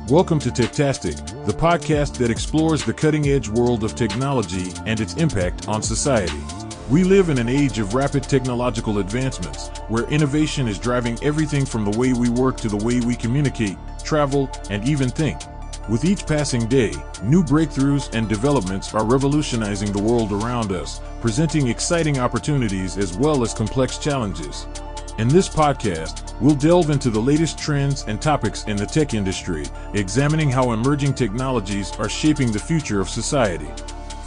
Welcome to Techtastic, the podcast that explores the cutting-edge world of technology and its impact on society. We live in an age of rapid technological advancements, where innovation is driving everything from the way we work to the way we communicate, travel, and even think. With each passing day, new breakthroughs and developments are revolutionizing the world around us, presenting exciting opportunities as well as complex challenges. In this podcast, we'll delve into the latest trends and topics in the tech industry, examining how emerging technologies are shaping the future of society.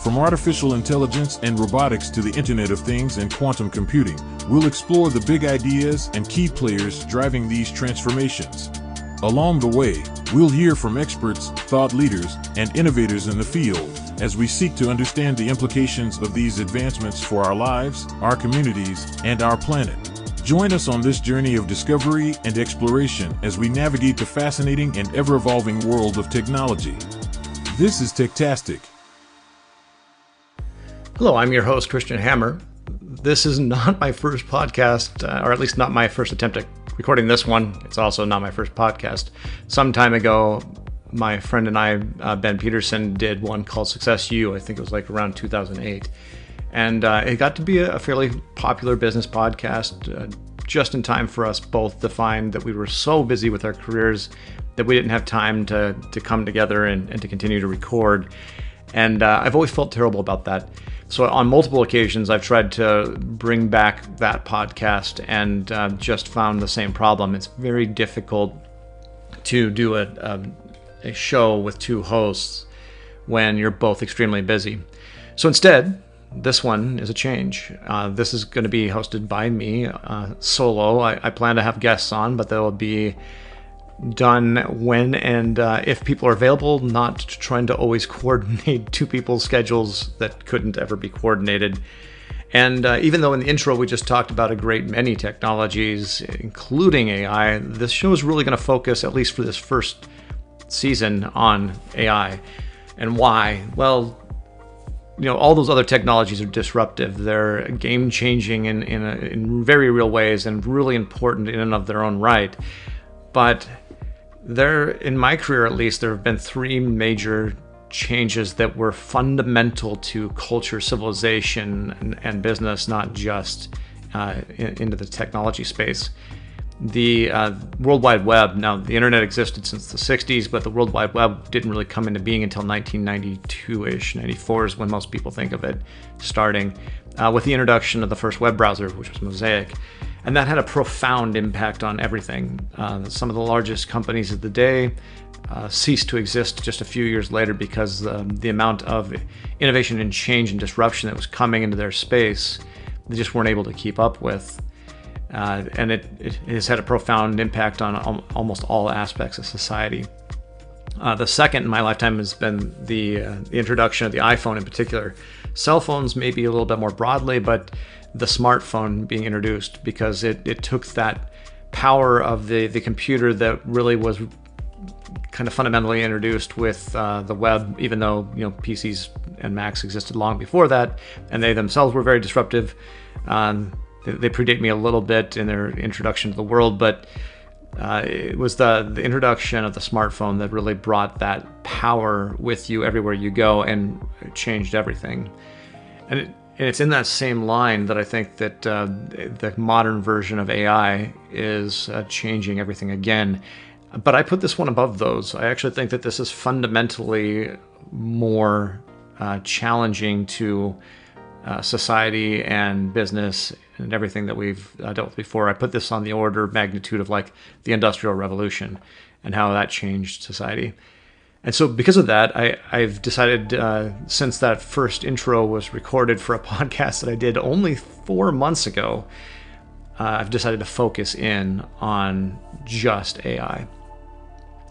From artificial intelligence and robotics to the Internet of Things and quantum computing, we'll explore the big ideas and key players driving these transformations. Along the way, we'll hear from experts, thought leaders, and innovators in the field as we seek to understand the implications of these advancements for our lives, our communities, and our planet. Join us on this journey of discovery and exploration as we navigate the fascinating and ever-evolving world of technology. This is Techtastic. Hello, I'm your host, Christian Hammer. This is not my first podcast, or at least not my first attempt at recording this one. It's also not my first podcast. Some time ago, my friend and I, Ben Peterson, did one called Success U. I think it was like around 2008. And it got to be a fairly popular business podcast, just in time for us both to find that we were so busy with our careers that we didn't have time to come together and to continue to record. And I've always felt terrible about that. So on multiple occasions, I've tried to bring back that podcast and just found the same problem. It's very difficult to do a show with two hosts when you're both extremely busy. So instead, this one is a change. This is going to be hosted by me solo. I plan to have guests on, but they'll be done when and if people are available, not trying to always coordinate two people's schedules that couldn't ever be coordinated. And even though in the intro we just talked about a great many technologies, including AI, this show is really going to focus, at least for this first season, on AI. And why? Well, all those other technologies are disruptive. They're game-changing in very real ways and really important in and of their own right. But in my career at least, there have been three major changes that were fundamental to culture, civilization, and business, not just into the technology space. The World Wide Web. Now, the internet existed since the 60s, but the World Wide Web didn't really come into being until 1992-ish. 94 is when most people think of it starting, with the introduction of the first web browser, which was Mosaic. And that had a profound impact on everything. Some of the largest companies of the day ceased to exist just a few years later because the amount of innovation and change and disruption that was coming into their space, they just weren't able to keep up with. And it has had a profound impact on almost all aspects of society. The second in my lifetime has been the introduction of the iPhone in particular. Cell phones maybe a little bit more broadly, but the smartphone being introduced because it took that power of the computer that really was kind of fundamentally introduced with the web, even though PCs and Macs existed long before that, and they themselves were very disruptive. They predate me a little bit in their introduction to the world, but it was the introduction of the smartphone that really brought that power with you everywhere you go and changed everything. And it's in that same line that I think that the modern version of AI is changing everything again. But I put this one above those. I actually think that this is fundamentally more challenging to society and business and everything that we've dealt with before. I put this on the order of magnitude of like the Industrial Revolution and how that changed society. And so because of that, I've decided, since that first intro was recorded for a podcast that I did only 4 months ago, I've decided to focus in on just AI.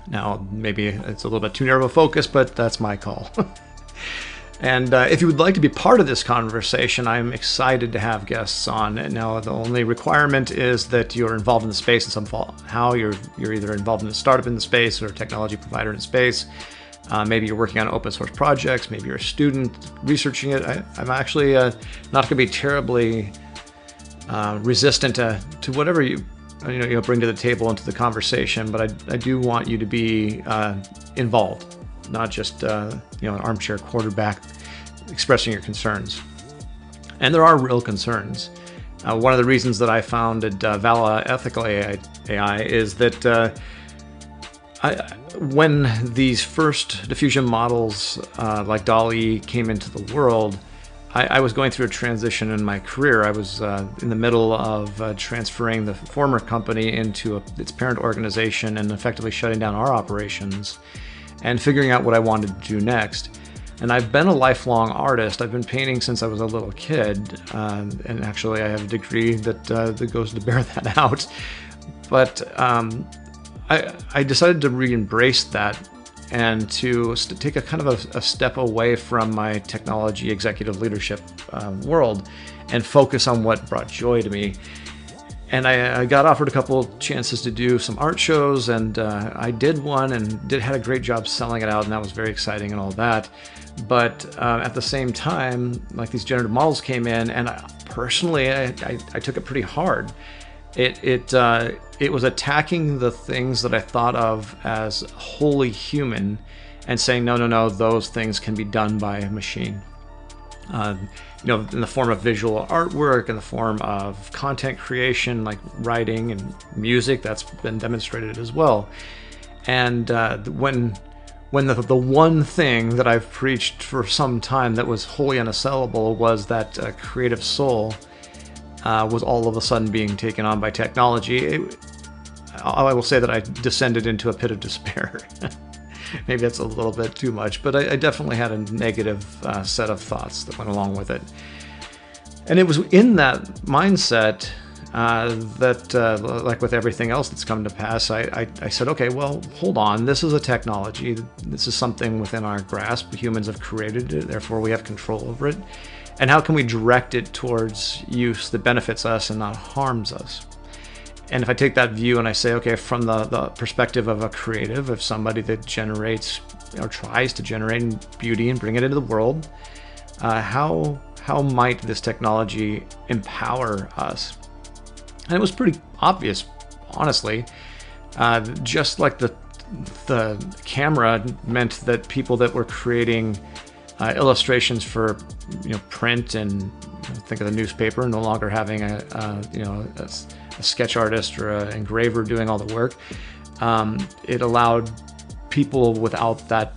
Now, maybe it's a little bit too narrow of a focus, but that's my call. And if you would like to be part of this conversation, I'm excited to have guests on. Now, the only requirement is that you're involved in the space in somehow. You're either involved in a startup in the space or a technology provider in space. Maybe you're working on open source projects. Maybe you're a student researching it. I'm actually not going to be terribly resistant to whatever bring to the table into the conversation, but I do want you to be involved, not just an armchair quarterback expressing your concerns. And there are real concerns. One of the reasons that I founded Vala Ethical AI is that when these first diffusion models like DALL-E came into the world, I was going through a transition in my career. I was in the middle of transferring the former company into its parent organization and effectively shutting down our operations and figuring out what I wanted to do next. And I've been a lifelong artist. I've been painting since I was a little kid, and actually I have a degree that goes to bear that out. But I decided to re-embrace that and to take a kind of a step away from my technology executive leadership world and focus on what brought joy to me. And I got offered a couple chances to do some art shows, and I did one and had a great job selling it out, and that was very exciting and all that. But at the same time, like, these generative models came in, and personally, I took it pretty hard. It was attacking the things that I thought of as wholly human and saying, no, those things can be done by a machine. In the form of visual artwork, in the form of content creation, like writing and music, that's been demonstrated as well. And when the one thing that I've preached for some time that was wholly unassailable was that creative soul was all of a sudden being taken on by technology, I will say that I descended into a pit of despair. Maybe that's a little bit too much, but I definitely had a negative set of thoughts that went along with it. And it was in that mindset that, like with everything else that's come to pass, I said, okay, well, hold on. This is a technology. This is something within our grasp. Humans have created it, therefore we have control over it. And how can we direct it towards use that benefits us and not harms us? And if I take that view and I say, okay, from the perspective of a creative, of somebody that generates or tries to generate beauty and bring it into the world, how might this technology empower us? And it was pretty obvious, honestly. Just like the camera meant that people that were creating illustrations for print and think of the newspaper, no longer having a sketch artist or an engraver doing all the work. It allowed people without that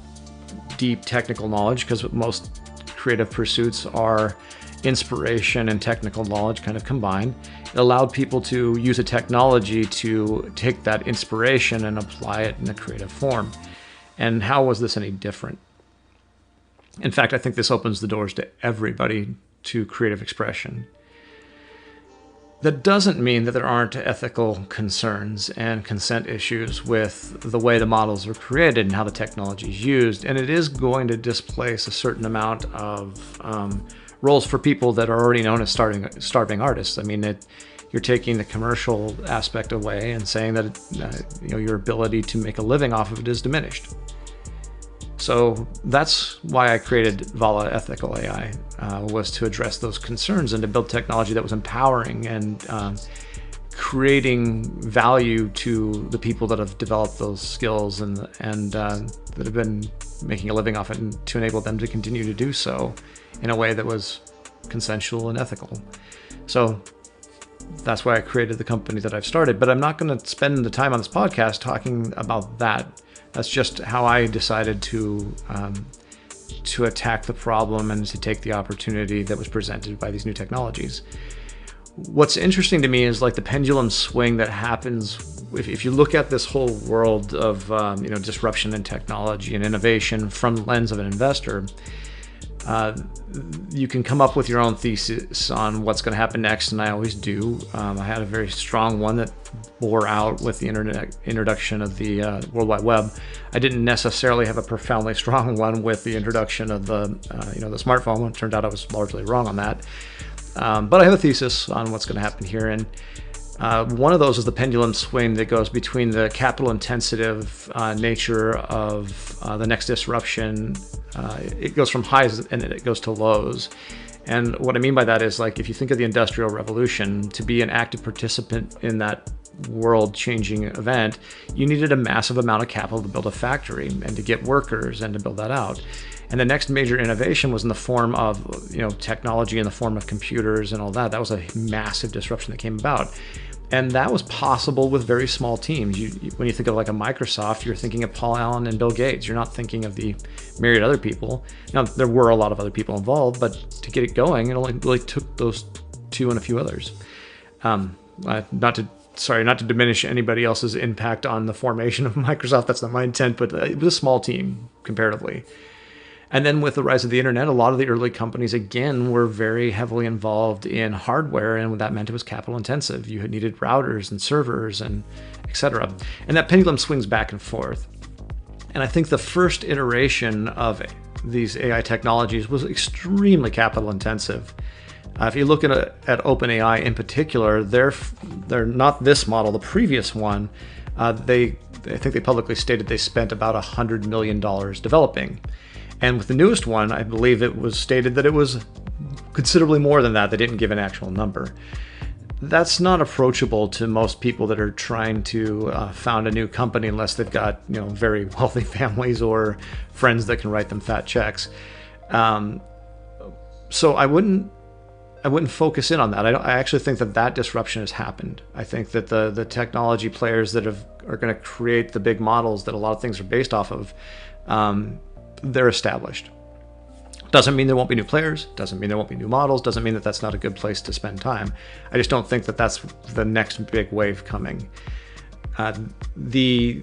deep technical knowledge, because most creative pursuits are inspiration and technical knowledge kind of combined. It allowed people to use a technology to take that inspiration and apply it in a creative form. And how was this any different? In fact, I think this opens the doors to everybody to creative expression. That doesn't mean that there aren't ethical concerns and consent issues with the way the models are created and how the technology is used. And it is going to displace a certain amount of roles for people that are already known as starving artists. I mean, you're taking the commercial aspect away and saying that your ability to make a living off of it is diminished. So that's why I created Vala Ethical AI, was to address those concerns and to build technology that was empowering and creating value to the people that have developed those skills and that have been making a living off it, and to enable them to continue to do so in a way that was consensual and ethical. So that's why I created the company that I've started. But I'm not going to spend the time on this podcast talking about that. That's just how I decided to attack the problem and to take the opportunity that was presented by these new technologies. What's interesting to me is like the pendulum swing that happens if you look at this whole world of disruption in technology and innovation from the lens of an investor. You can come up with your own thesis on what's going to happen next, and I always do. I had a very strong one that bore out with the introduction of the World Wide Web. I didn't necessarily have a profoundly strong one with the introduction of the smartphone. It turned out I was largely wrong on that. But I have a thesis on what's going to happen here, and one of those is the pendulum swing that goes between the capital-intensive nature of the next disruption. It goes from highs and it goes to lows. And what I mean by that is, like, if you think of the Industrial Revolution, to be an active participant in that world-changing event, you needed a massive amount of capital to build a factory and to get workers and to build that out. And the next major innovation was in the form of, technology in the form of computers and all that. That was a massive disruption that came about. And that was possible with very small teams. When you think of like a Microsoft, you're thinking of Paul Allen and Bill Gates. You're not thinking of the myriad other people. Now, there were a lot of other people involved, but to get it going, it only really took those two and a few others. Not to diminish anybody else's impact on the formation of Microsoft. That's not my intent, but it was a small team comparatively. And then with the rise of the internet, a lot of the early companies, again, were very heavily involved in hardware, and that meant it was capital intensive. You needed routers and servers and et cetera. And that pendulum swings back and forth. And I think the first iteration of these AI technologies was extremely capital intensive. If you look at OpenAI in particular, they're not this model, the previous one. I think they publicly stated they spent about $100 million developing. And with the newest one, I believe it was stated that it was considerably more than that. They didn't give an actual number. That's not approachable to most people that are trying to found a new company unless they've got very wealthy families or friends that can write them fat checks. So I wouldn't focus in on that. I actually think that disruption has happened. I think that the technology players that are going to create the big models that a lot of things are based off of, they're established. Doesn't mean there won't be new players, doesn't mean there won't be new models, doesn't mean that that's not a good place to spend time. I just don't think that that's the next big wave coming. The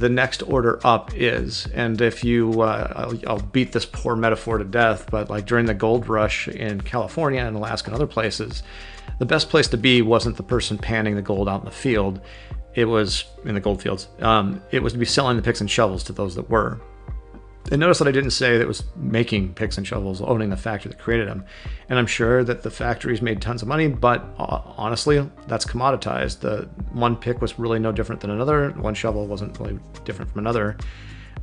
next order up is, and if you, I'll beat this poor metaphor to death, but like during the gold rush in California and Alaska and other places, the best place to be wasn't the person panning the gold out in the field. It was in the gold fields. It was to be selling the picks and shovels to those that were. And notice that I didn't say that it was making picks and shovels, owning the factory that created them. And I'm sure that the factories made tons of money, but honestly, that's commoditized. The one pick was really no different than another. One shovel wasn't really different from another.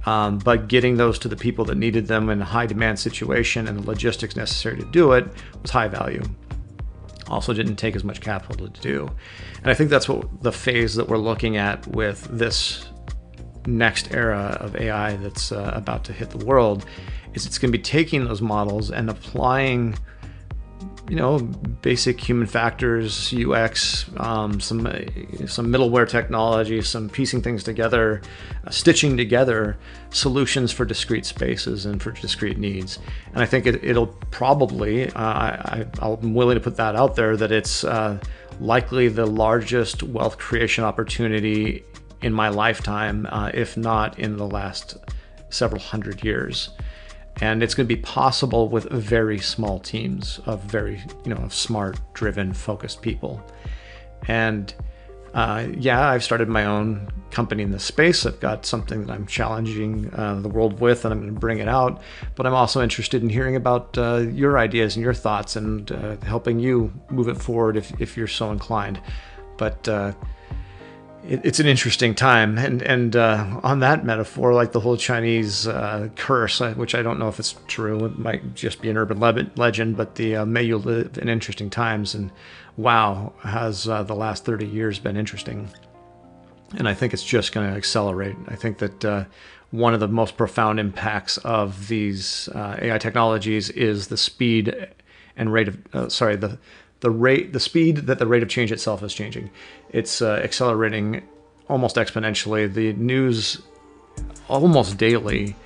But getting those to the people that needed them in a high demand situation and the logistics necessary to do it was high value. Also didn't take as much capital to do. And I think that's what the phase that we're looking at with this next era of AI that's about to hit the world is it's going to be taking those models and applying, basic human factors, UX, some middleware technology, some piecing things together, stitching together solutions for discrete spaces and for discrete needs. And I think it'll probably, I'm willing to put that out there, that it's likely the largest wealth creation opportunity in my lifetime, if not in the last several hundred years. And it's going to be possible with very small teams of very, smart, driven, focused people. And I've started my own company in this space. I've got something that I'm challenging the world with, and I'm going to bring it out. But I'm also interested in hearing about your ideas and your thoughts and helping you move it forward if you're so inclined. But it's an interesting time, and on that metaphor, like the whole Chinese curse, which I don't know if it's true, it might just be an urban legend, but the may you live in interesting times, and wow, has the last 30 years been interesting. And I think it's just going to accelerate. I think that one of the most profound impacts of these AI technologies is the speed and rate of, the speed that the rate of change itself is changing. It's accelerating almost exponentially. The news almost daily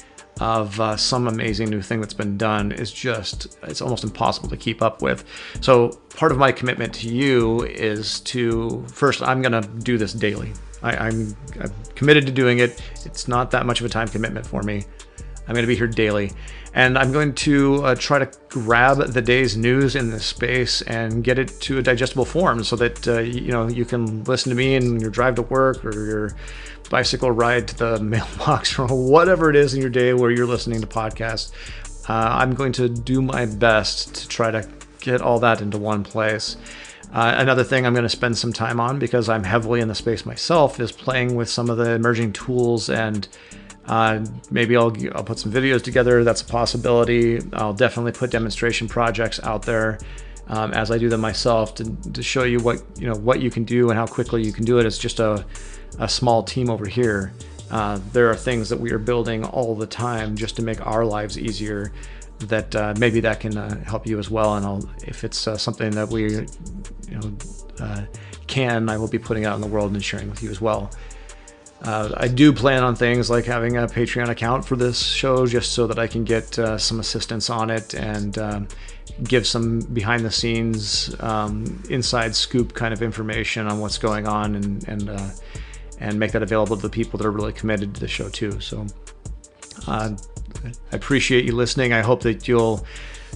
of some amazing new thing that's been done is it's almost impossible to keep up with. So part of my commitment to you is to, first, I'm going to do this daily. I'm committed to doing it. It's not that much of a time commitment for me. I'm going to be here daily. And I'm going to try to grab the day's news in this space and get it to a digestible form so that you can listen to me in your drive to work or your bicycle ride to the mailbox or whatever it is in your day where you're listening to podcasts. I'm going to do my best to try to get all that into one place. Another thing I'm going to spend some time on, because I'm heavily in the space myself, is playing with some of the emerging tools, and maybe I'll put some videos together. That's a possibility. I'll definitely put demonstration projects out there as I do them myself to show you what you can do and how quickly you can do it. It's just a small team over here. There are things that we are building all the time just to make our lives easier that maybe that can help you as well. And if it's something that we I will be putting out in the world and sharing with you as well. I do plan on things like having a Patreon account for this show just so that I can get some assistance on it and give some behind the scenes inside scoop kind of information on what's going on and make that available to the people that are really committed to the show too. So I appreciate you listening. I hope that you'll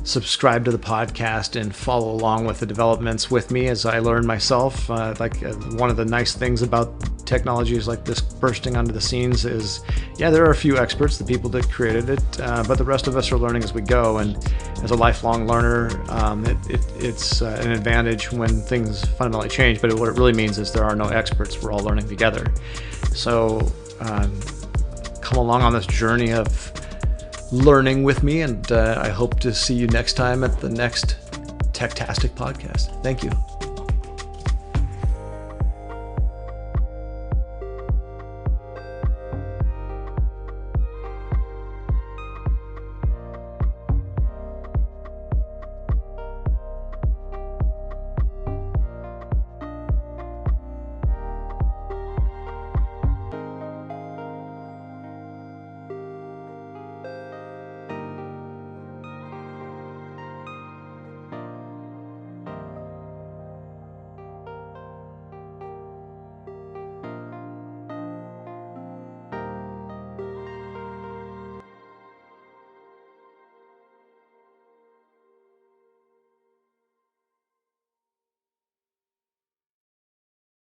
subscribe to the podcast and follow along with the developments with me as I learn myself. One of the nice things about technologies like this bursting onto the scenes is, there are a few experts, the people that created it, but the rest of us are learning as we go. And as a lifelong learner, it's an advantage when things fundamentally change. But what it really means is there are no experts. We're all learning together. So come along on this journey of learning with me, and I hope to see you next time at the next Techtastic podcast. Thank you.